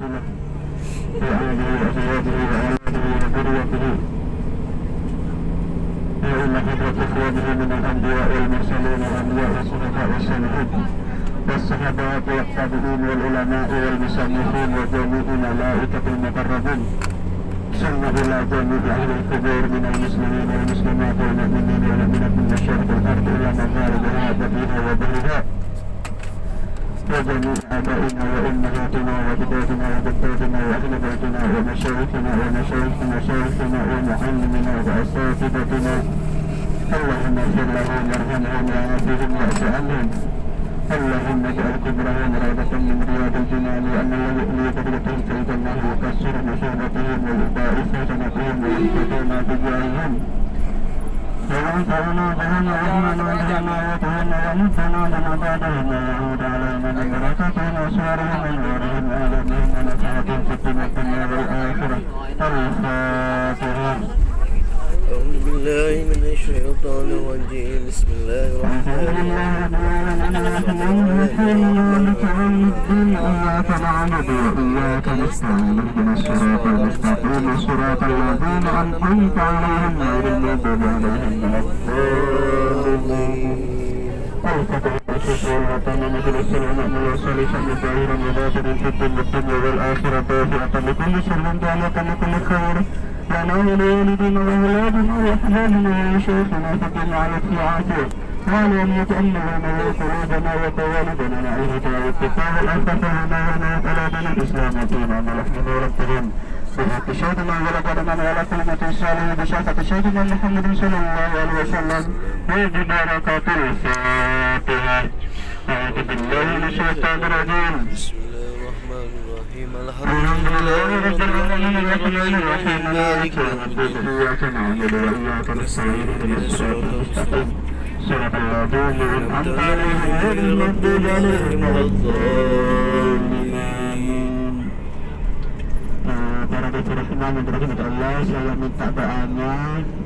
وآله وأزواجه وأولاده وذريته وإن حضرة إخوانه من الأنبياء والمرسلين والأنبياء والصحفاء والصالحين والصحابات والتابعين والعلماء والمصنفين وجميع الملائكة المقربين ثم إلى جميع أهل القبور من المسلمين والمسلمات والمؤمنين والمؤمنات من مشارق الأرض إلى مغاربها بدرها وبرها وجميع آبائنا وأمهاتنا وجداتنا وجداتنا وأهل بيتنا ومشايخنا ومشايخ مشايخنا ومعلمنا وأساتذتنا اللهم اغفر لهم وارحمهم وعافهم واعف عنهم اللهم اجعل كبرهم روضة من رياض الجنان وأن لا يؤلي قدرتهم فإذا الله يكسر مصيبتهم ويضاعف حسنتهم ويحفظون بجاههم وينفعنا بهم ويحمل وجهنا ويطهرنا ويمتنا لنا بعدهم ويعود علينا من بركتهم وسورهم ونورهم وعلمهم ونفعتهم في الدنيا والآخرة الفاتحة. أعوذ بالله من الشيطان الرجيم. بسم الله الرحمن الرحيم. إياك نعبد وإياك نستعين اهدنا الصراط المستقيم صراط الذين أنعمت عليهم غير المغضوب عليهم ولا الضالين. الفتح والوطن مثل السلام والصالحا ظاهرا وباطنا في الدنيا والآخرة دافعة لكل شر ضالة لكل خير لنا ولوالدنا وأولادنا وأحبابنا ومشايخنا فقم على العافية وعلى أن يتأمل ما قلوبنا وقوالبنا نعيذك والتقى والعفاف ونهانا وطلبنا الإسلام دينا ونحن ربهم بحق شهدنا ولقدنا وعلى كلمة الصالح بشرفة شهدنا محمد صلى الله عليه وسلم وببركة الفاتحة. أعوذ بالله من الشيطان الرجيم. بسم الله الرحمن الرحيم. الحمد لله رب العالمين الرحمن الرحيم مالك يوم الدين. إياك نعبد وإياك نستعين اهدنا الصراط المستقيم صراط الذين أنعمت عليهم غير المغضوب عليهم ولا الضالين. Para rahimah dan rahmat Allah, saya minta doanya,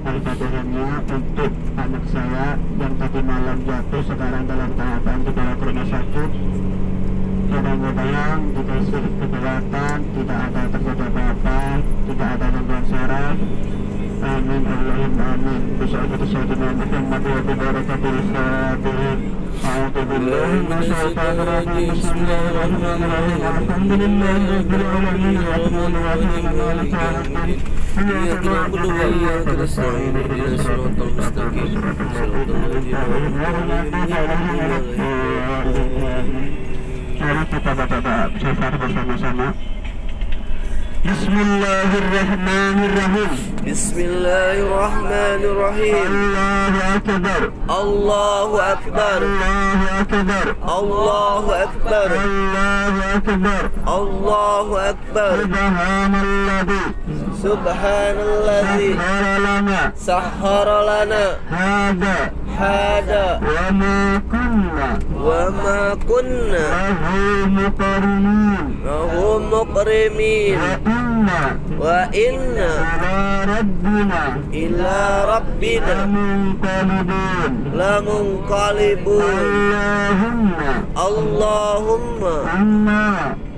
al-fatihahnya untuk anak saya yang tadi malam jatuh sekarang dalam tahapan dibawa ke rumah sakit. Mudah-mudahan dikasih kekuatan, tidak ada terjadi apa-apa, tidak ada gangguan saraf. Amin Allahumma amin. Bismillahirrahmanirrahim. Sayyidina Muhammad wa bibarakatil Fatihah. A'udzu billahi minasyaitonir rajim. Bismillahirrahmanirrahim. Alhamdulillahi rabbil alamin. Arrahmanir rahim. Maliki yaumiddin. إياك نعبد وإياك نستعين اهدنا الصراط المستقيم صراط الذين أنعمت عليهم. Mari kita baca syafaat bersama-sama. Bismillahirrahmanirrahim. Bismillahirrahmanirrahim. Allahu Akbar. Allahu Akbar. Allahu Akbar. Allahu Akbar. Allahu Akbar. Allahu Akbar. Subhanalladzi Subhanalladzi sakhkhara lana hada wa ma kunna lahu muqrinin wa inna ila rabbina lamunqalibun. Allahumma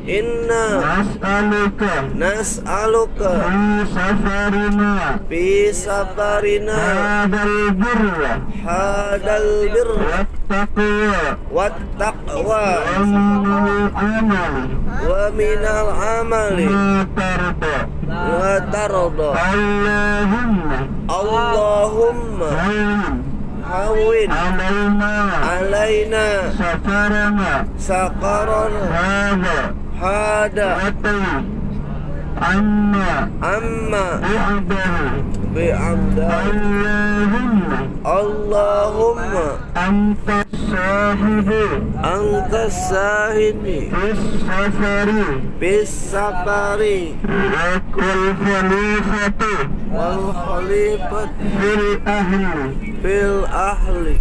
inna nas'aluka fi safarina hadal birra wattaqwa wa minal amali ma tarda. Allahumma hawwin alaina safarana hada amma bi'amdah. Allahumma anta sahibi bis safari wal khalifatu fil ahli.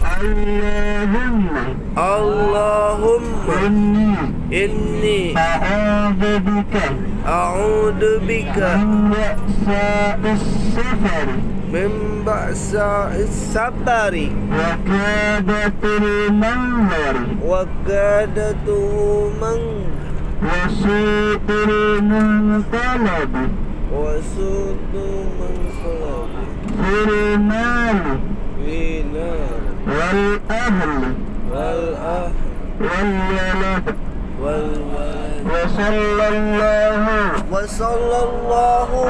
Allahumma inni a'udzu bika min ba'sa'is safari wa kadatul manzar wasu'ul munqalabi wasutu manqalabi fil mali binar wal ahli wal ah wal walad wal walad wa sallallahu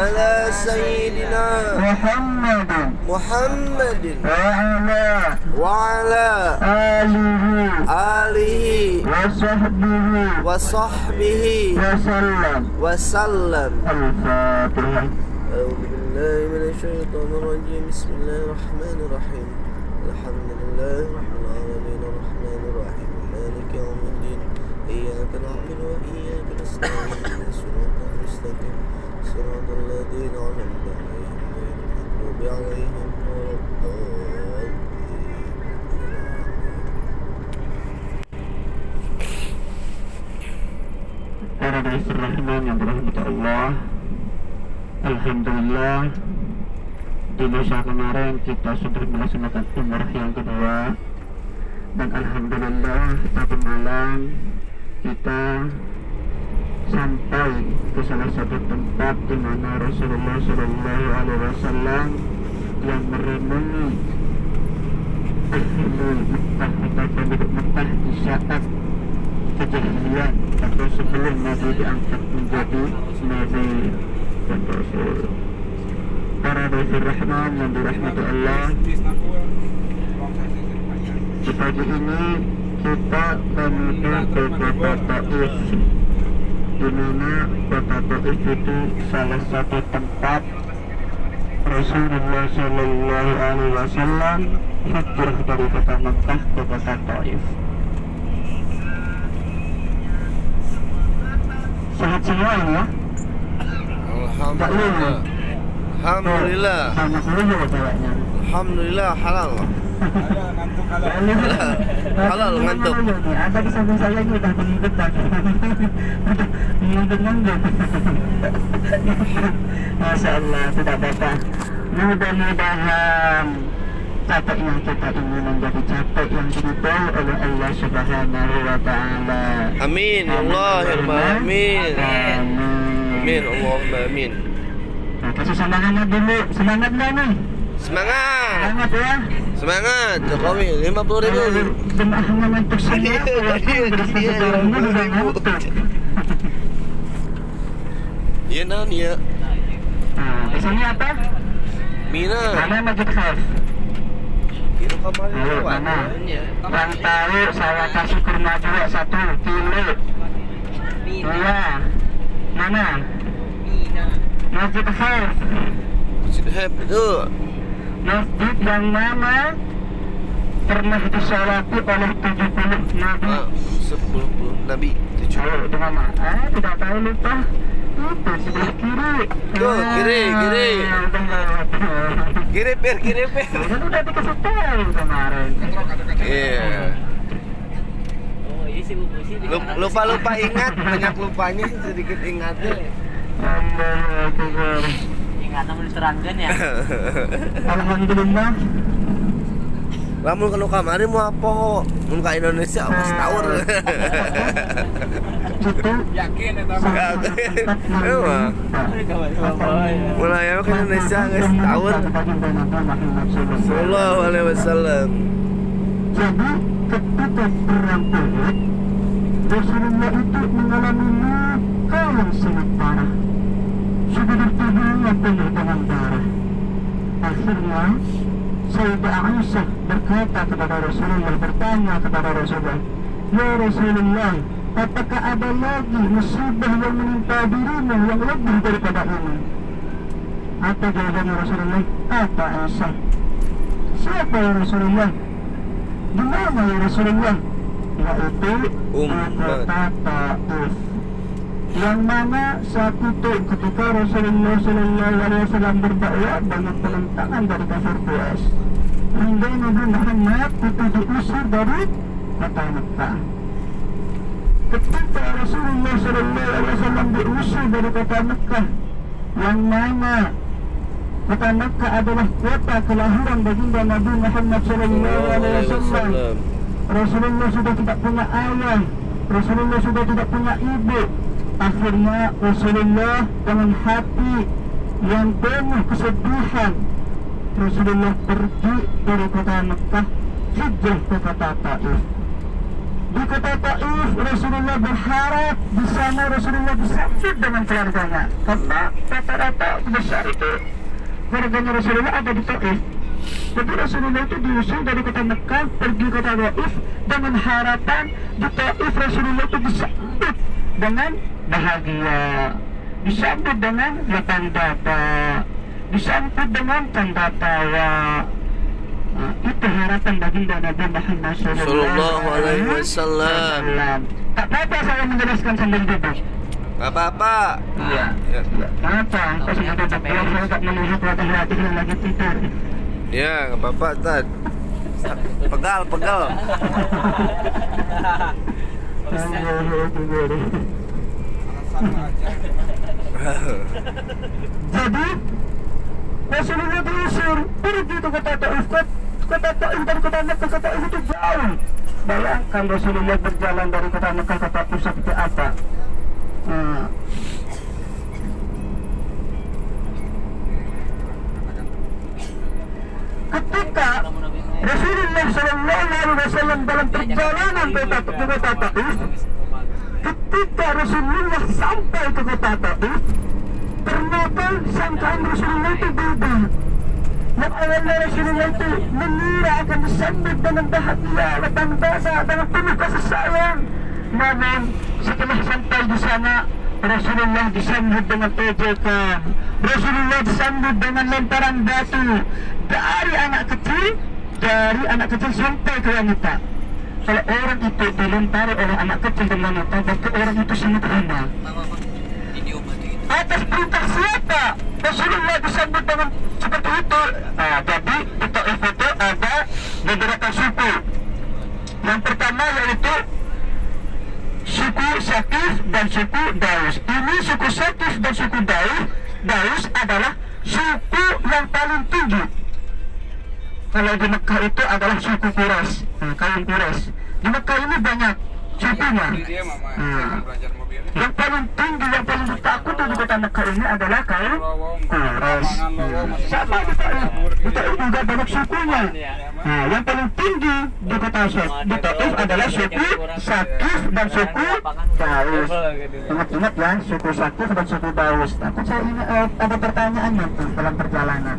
ala sayyidina Muhammadin Muhammadin wa ala alihi wa sahbihi wa sallam. al-fatihah. أعوذ بالله من الشيطان الرجيم بسم الله الرحمن الرحيم الحمد لله رب العالمين الرحمن الرحيم مالك يوم الدين إياك نعبد وإياك نستعين صراط المستقيم صراط الذين أنعمت عليهم غير المغضوب عليهم ولا الضالين. Para Rasul Rahman yang dirahmati Allah, alhamdulillah di masa kemarin kita sudah melaksanakan umrah yang kedua, dan alhamdulillah tadi malam kita sampai ke salah satu tempat di mana Rasulullah Shallallahu Alaihi Wasallam yang merenungi ahli Mekah atau penduduk Mekah di saat kejadian atau sebelum Nabi diangkat menjadi Nabi dan Rasul. Para Rasul Rahman yang dirahmati Allah, di pagi ini kita menuju ke kota Taif, di mana kota Taif itu salah satu tempat Rasulullah Shallallahu Alaihi Wasallam hijrah dari kota Mekah ke kota Taif. Sehat semua ya? Alhamdulillah. Alhamdulillah. Banyak dulu bawanya. Alhamdulillah halal. Halal ngantuk. Ada di samping saya ini udah menunduk lagi. Menunduk. Masya Allah, tidak apa-apa. Mudah-mudahan capek yang kita ini menjadi capek yang diridhoi oleh Allah Subhanahu wa Ta'ala. Amin. Allahumma amin. Amin. Allahumma amin. Nah, kasih semangatnya dulu. Semangat nggak nih? Semangat. Semangat ya. Semangat. Jokowi 50.000. Jemaahnya ngantuk semua. Sebelumnya udah ngantuk. Iya nan ya. Nah, di sini apa? Mina. Mana Masjid Khaif? Kira kemarin Ayo, mana? Yang tahu saya kasih kurma juga 1 kilo. Iya. Mana? Masjid Khaif. Sidhab itu. Masjid yang mana pernah disolati oleh 70 Nabi. 10 Nabi 7. Ayo, di mana? Tidak tahu, lupa. Itu sebelah kiri. Tuh, kiri. Kiri per. Kan udah dikasih tahu kemarin. Iya. Lupa ingat, banyak lupanya, sedikit ingatnya. Allahu Akbar. Ingatan mau diterangkan ya. Alhamdulillah. Lamun kanu kamari mau apa? Mun ka Indonesia apa setahun. Itu Yakin eta Emang. Mulai ke Indonesia geus setahun. Sallallahu alaihi wasallam. Jadi ketika perang Uhud, Rasulullah itu mengalami luka yang sangat parah. Sudah bertubuhnya penuh dengan darah. Akhirnya Sayyidah Aisyah berkata kepada Rasulullah, bertanya kepada Rasulullah, "Ya Rasulullah, apakah ada lagi musibah yang menimpa dirimu yang lebih daripada ini?" Apa jawabannya Rasulullah? Apa Aisyah? Siapa ya Rasulullah? Di mana ya Rasulullah? Yaitu kota Taif, yang mana saat itu ketika Rasulullah Shallallahu Alaihi Wasallam berdakwah banyak penentangan dari kafir Quraisy, hingga Nabi Muhammad itu diusir dari kota Mekah. Ketika Rasulullah Shallallahu Alaihi Wasallam diusir dari kota Mekah, yang mana kota Mekah adalah kota kelahiran baginda Nabi Muhammad Shallallahu Alaihi Wasallam, Rasulullah sudah tidak punya ayah, Rasulullah sudah tidak punya ibu. Akhirnya Rasulullah dengan hati yang penuh kesedihan, Rasulullah pergi dari kota Mekah hijrah ke kota Taif. Di kota Taif Rasulullah berharap di sana Rasulullah disambut dengan keluarganya, karena rata-rata besar itu keluarganya Rasulullah ada di Taif. Jadi Rasulullah itu diusung dari kota Mekah pergi ke kota Taif dengan harapan di Taif Rasulullah itu disambut dengan bahagia, disambut dengan lapang dada, disambut dengan tanda tawa. Nah, itu harapan baginda Nabi Muhammad Sallallahu alaihi wasallam. Tak apa-apa saya menjelaskan sambil duduk. Gak apa-apa. Iya. Apa? Kau sambil duduk. Biar saya tak melihat wajah-wajahnya lagi tidur. Ya, gak apa-apa, Tad. Pegal. Jadi Rasulullah diusir pergi ke kota Taif. Kota Taif dari kota Mekah ke kota Taif itu jauh. Bayangkan Rasulullah berjalan dari kota Mekah ke kota Taif seperti apa. Ketika Rasulullah SAW dalam perjalanan ke kota Taif, ketika Rasulullah sampai ke kota Taif, ternyata sangkaan Rasulullah itu beda. Yang awalnya Rasulullah itu mengira akan disambut dengan bahagia, lapang dada, dengan penuh kasih sayang. Namun setelah sampai di sana, Rasulullah disambut dengan ejekan, Rasulullah disambut dengan lemparan batu dari anak kecil sampai ke wanita. Kalau orang itu dilempari oleh anak kecil dan wanita, berarti orang itu sangat hina. Atas perintah siapa Rasulullah disambut dengan seperti itu? Jadi di Taif itu ada beberapa suku. Yang pertama yaitu suku Sakif dan suku Daus. Ini suku Sakif dan suku Daus adalah suku yang paling tinggi. Kalau di Mekah itu adalah suku Quraisy, kaum Quraisy. Di Mekah ini banyak sukunya. Yang paling tinggi, yang paling ditakuti di kota Mekah ini adalah kaum Quraisy. Sama di Taif juga banyak sukunya. Yang paling tinggi di kota Taif adalah suku Sakif dan suku Daus. Ingat-ingat ya, suku Sakif dan suku Daus. Tapi saya ini ada pertanyaan nanti dalam perjalanan.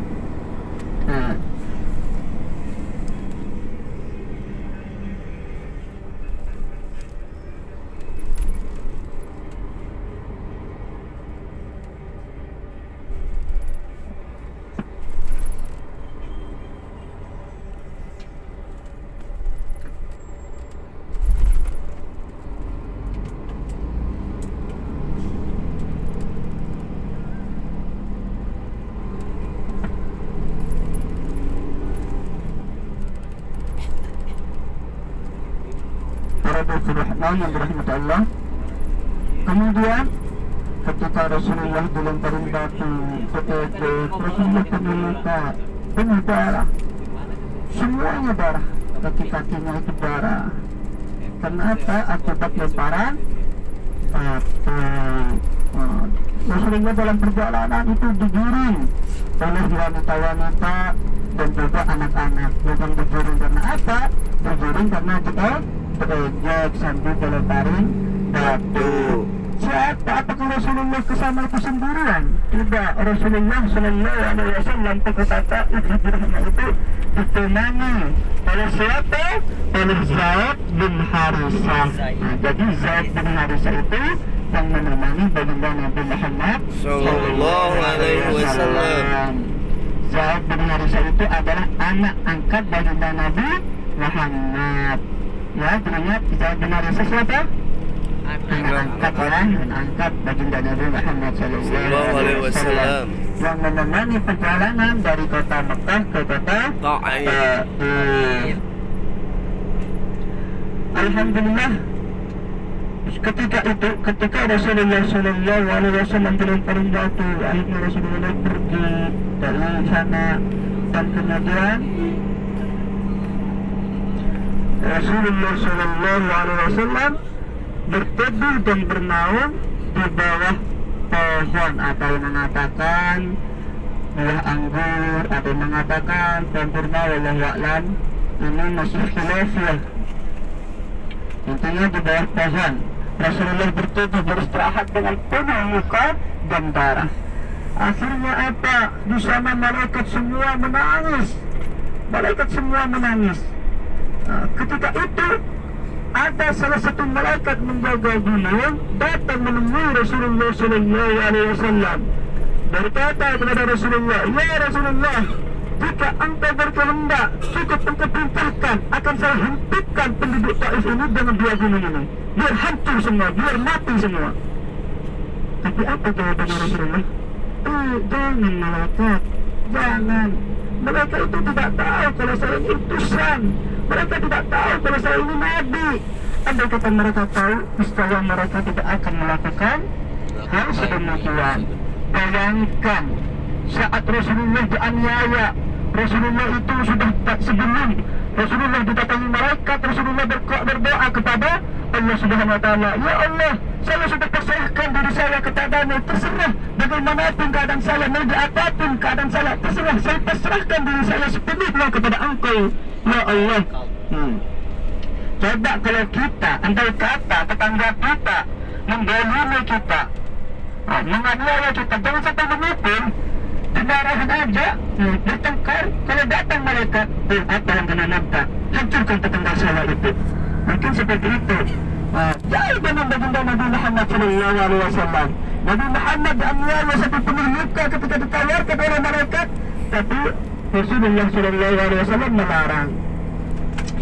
Rahman yang dirahmati Allah. Kemudian ketika Rasulullah dilemparin batu ke ejek, Rasulullah penuh darah, semuanya darah, kaki-kakinya itu darah. Kenapa? Akibat lemparan batu. Rasulullah dalam perjalanan itu digiring oleh wanita-wanita dan juga anak-anak. Bukan digiring karena apa? Digiring karena diejek sambil dilemparin batu. Siapa? Apakah Rasulullah kesana itu sendirian? Tidak. Rasulullah SAW ke kota Taif hijrahnya itu ditemani oleh siapa? Oleh Zaid bin Harisah. Jadi Zaid bin Harisah itu yang menemani baginda Nabi Muhammad Sallallahu alaihi wasallam. Zaid bin Harisah itu adalah anak angkat baginda Nabi Muhammad. Ya, ingat Zaid bin Harisah siapa? Angkat baginda Nabi Muhammad Sallallahu alaihi Wasallam yang menemani perjalanan dari kota Mekah ke kota Taif. Alhamdulillah, ketika Rasulullah Sallallahu alaihi Wasallam dilemparin batu, akhirnya Rasulullah pergi dari sana dan kemudian Rasulullah Sallallahu alaihi Wasallam berteduh dan bernaung di bawah pohon. Ada yang mengatakan buah anggur, ada yang mengatakan pohon kurma, wallahu a'lam. Ini masih khilafiyah. Intinya di bawah pohon Rasulullah berteduh beristirahat dengan penuh luka dan darah. Akhirnya apa? Di sana malaikat semua menangis. Malaikat semua menangis. Ketika itu ada salah satu malaikat menjaga gunung datang menemui Rasulullah Sallallahu Alaihi Wasallam. Berkata kepada Rasulullah, ya Rasulullah, jika engkau berkehendak, cukup engkau perintahkan, akan saya hentikan penduduk Taif ini dengan dua gunung ini, biar hancur semua, biar mati semua. Tapi apa jawaban Rasulullah? Jangan malaikat, jangan. Mereka itu tidak tahu kalau saya ini utusan. Mereka tidak tahu kalau saya ini nabi. Andai kata mereka tahu, niscaya mereka tidak akan melakukan hal sedemikian. Bayangkan saat Rasulullah dianiaya, Rasulullah itu sudah tak sebelum Rasulullah didatangi malaikat, Rasulullah berdoa kepada Allah Subhanahu Wa Taala, ya Allah, saya sudah terserahkan diri saya kepadamu, terserah bagaimanapun keadaan saya, mau apapun keadaan saya, terserah, saya terserahkan diri saya sepenuhnya kepada Engkau, ya Allah. Coba kalau kita, andai kata tetangga kita mendolimi kita, menganiaya kita, jangan sampai memukul, dimarahin aja, bertengkar. Kalau datang mereka, apa yang kena nafkah, hancurkan tetangga saya itu. Mungkin seperti itu. Jauh dengan baginda Nabi Muhammad Sallallahu Alaihi Wasallam. Nabi Muhammad dianiaya sampai penuh luka ketika ditawarkan oleh malaikat, tapi Rasulullah Sallallahu Alaihi Wasallam melarang.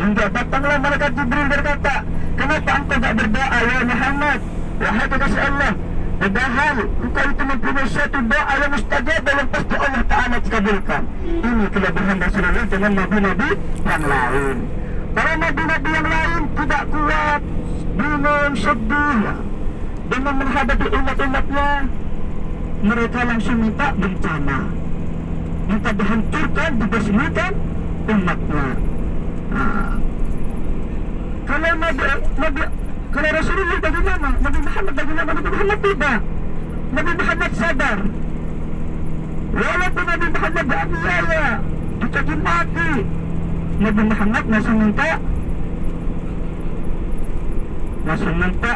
Hingga datanglah malaikat Jibril berkata, kenapa engkau tak berdoa ya Muhammad? Wahai kekasih Allah, padahal engkau itu mempunyai suatu doa yang mustajab yang pasti Allah Ta'ala kabulkan. Ini kelebihan Rasulullah dengan nabi-nabi yang lain. Para nabi-nabi yang lain tidak kuat, bingung, sedih dengan menghadapi umat-umatnya. Mereka langsung minta bencana, minta dihancurkan, dibasmikan umatnya. Kalau Rasulullah bagaimana? Nabi Muhammad bagaimana? Nabi Muhammad tidak. Nabi Muhammad sadar. Walaupun Nabi Muhammad dianiaya, dicaci mati, Nabi Muhammad masih minta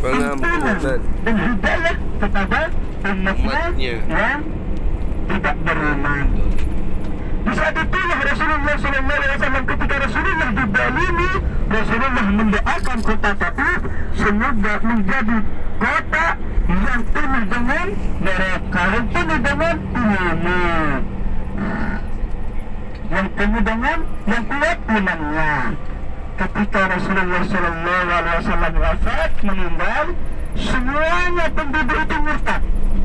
ampunan dan hidayah kepada umatnya yang tidak beriman. Di saat itulah Rasulullah SAW, ketika Rasulullah dizalimi, Rasulullah mendoakan kota Taif semoga menjadi kota yang penuh dengan mereka, yang penuh dengan ilmu, yang penuh dengan yang kuat imannya. Ketika Rasulullah SAW wafat, meninggal, semuanya penduduk itu murtad,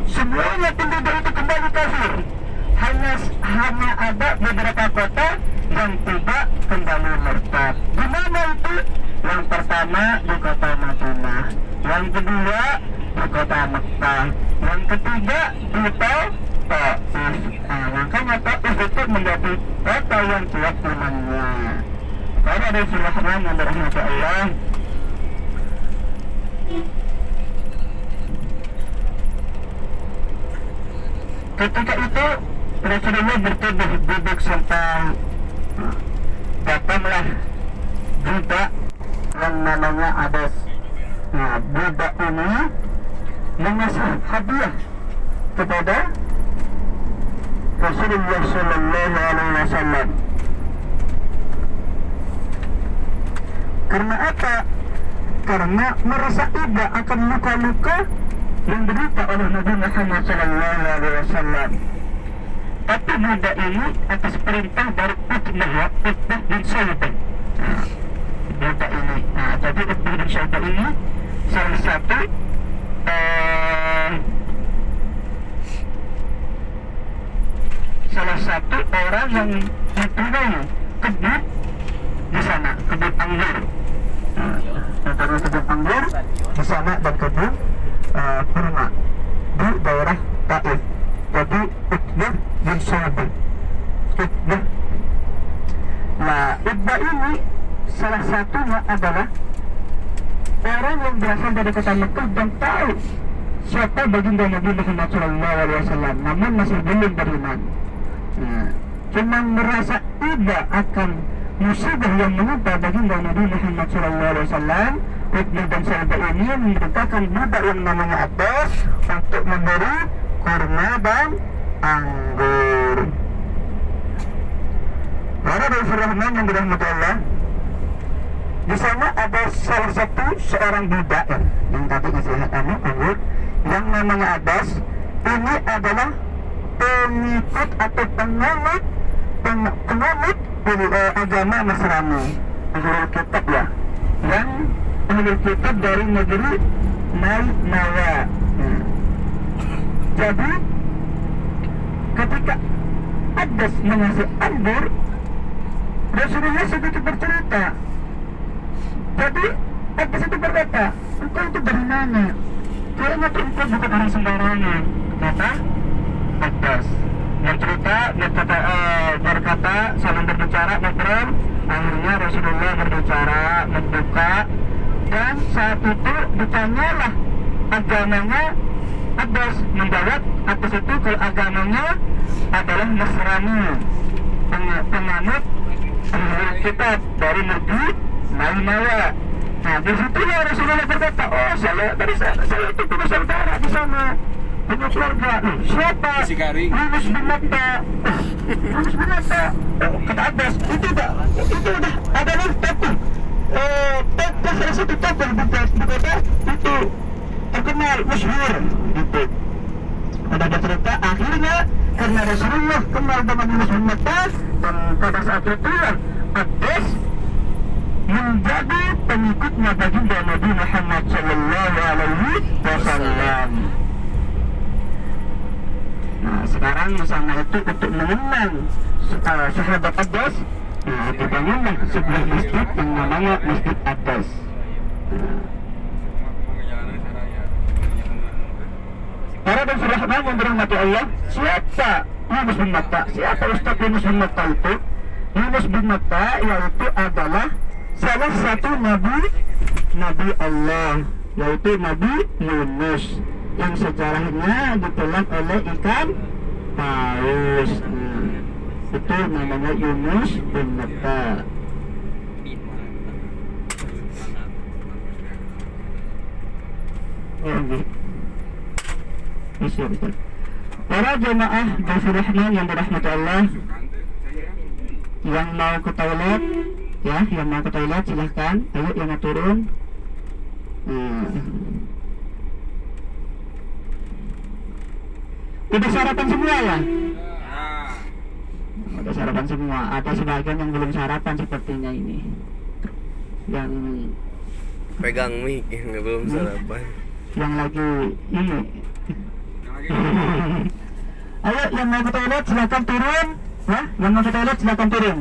semuanya penduduk itu kembali kafir. Hanya ada beberapa kota yang tidak kembali murtad. Di mana itu? Yang pertama di kota Madinah, yang kedua di kota Mekah, yang ketiga di Taif. Makanya Taif itu menjadi kota yang kuat imannya. Karena ada Bismillahirrahmanirrahim yang dirahmati Allah. Ketika itu Rasulullah berteduh duduk sampai datanglah budak yang namanya Abbas. Budak ini mengasih hadiah kepada Rasulullah Sallallahu Alaihi Wasallam. Karena apa? Karena merasa iba akan luka-luka yang diderita oleh Nabi Muhammad Sallallahu Alaihi Wasallam. Tapi budak ini atas perintah dari Utbah bin Saibah. Budak ini, jadi Utbah bin Saibah ini salah satu orang yang mempunyai kebun di sana, kebun anggur. Mempunyai kebun anggur di sana dan kebun kurma di daerah Taif. Jadi Utbah bin Saibah. Nah, Utbah ini salah satunya adalah orang yang berasal dari kota Mekah dan tahu siapa baginda Nabi Muhammad SAW, namun masih belum beriman. Nah, cuma merasa iba akan musibah yang menimpa baginda Nabi Muhammad SAW. Ibnu dan sahabat ini memerintahkan budak yang namanya Abbas untuk memberi kurma dan anggur. Para Rahman yang dirahmati Allah, di sana ada salah satu seorang budak yang tadi ngasih anggur, yang namanya Abbas. Ini adalah pengikut atau penganut agama Nasrani, Ahlul Kitab ya, yang Ahlul Kitab dari negeri Nawa. Jadi ketika Abbas mengasih anggur, Rasulullah sedikit bercerita. Jadi Abbas itu berkata, engkau itu dari mana? Kayaknya engkau bukan orang sembarangan, kata Abbas. Yang cerita berkata saling berbicara, ngobrol. Akhirnya Rasulullah berbicara, membuka, dan saat itu ditanyalah agamanya. Abbas menjawab atas itu kalau agamanya adalah Nasrani, penganut Ahlul Kitab dari negeri Nawa. Nah, di situ ya Rasulullah berkata, oh saya dari sana, saya itu punya saudara di sana, punya keluarga. Siapa? Yunus bin Matta. Yunus bin Matta. Kata Abbas, itu udah adalah tokoh salah satu tokoh di kota itu terkenal, masyhur gitu. Ada cerita akhirnya karena Rasulullah kenal dengan Yunus bin Matta, dan pada saat itu Abbas menjadi pengikutnya baginda Nabi Muhammad SAW. Nah, sekarang misalnya itu untuk mengenang sahabat Abbas, nah dibangunlah sebuah masjid yang namanya Masjid Abbas. Para dan sahabat yang dirahmati Allah, siapa Yunus bin Matta? Siapa Ustaz Yunus bin Matta itu? Yunus bin Matta yaitu adalah salah satu Nabi Allah, yaitu Nabi Yunus, yang sejarahnya ditelan oleh ikan paus. Itu namanya Yunus bin Matta. Para jemaah Ghafur Rahman yang dirahmati Allah, yang mau ke toilet ya, yang mau ke toilet silahkan, ayo yang mau turun. Udah sarapan semua ya? Udah sarapan semua. Ada sebagian yang belum sarapan sepertinya ini, yang pegang mic yang belum sarapan, yang lagi ini. Ayo yang mau ke toilet silahkan turun ya, yang mau ke toilet silahkan turun.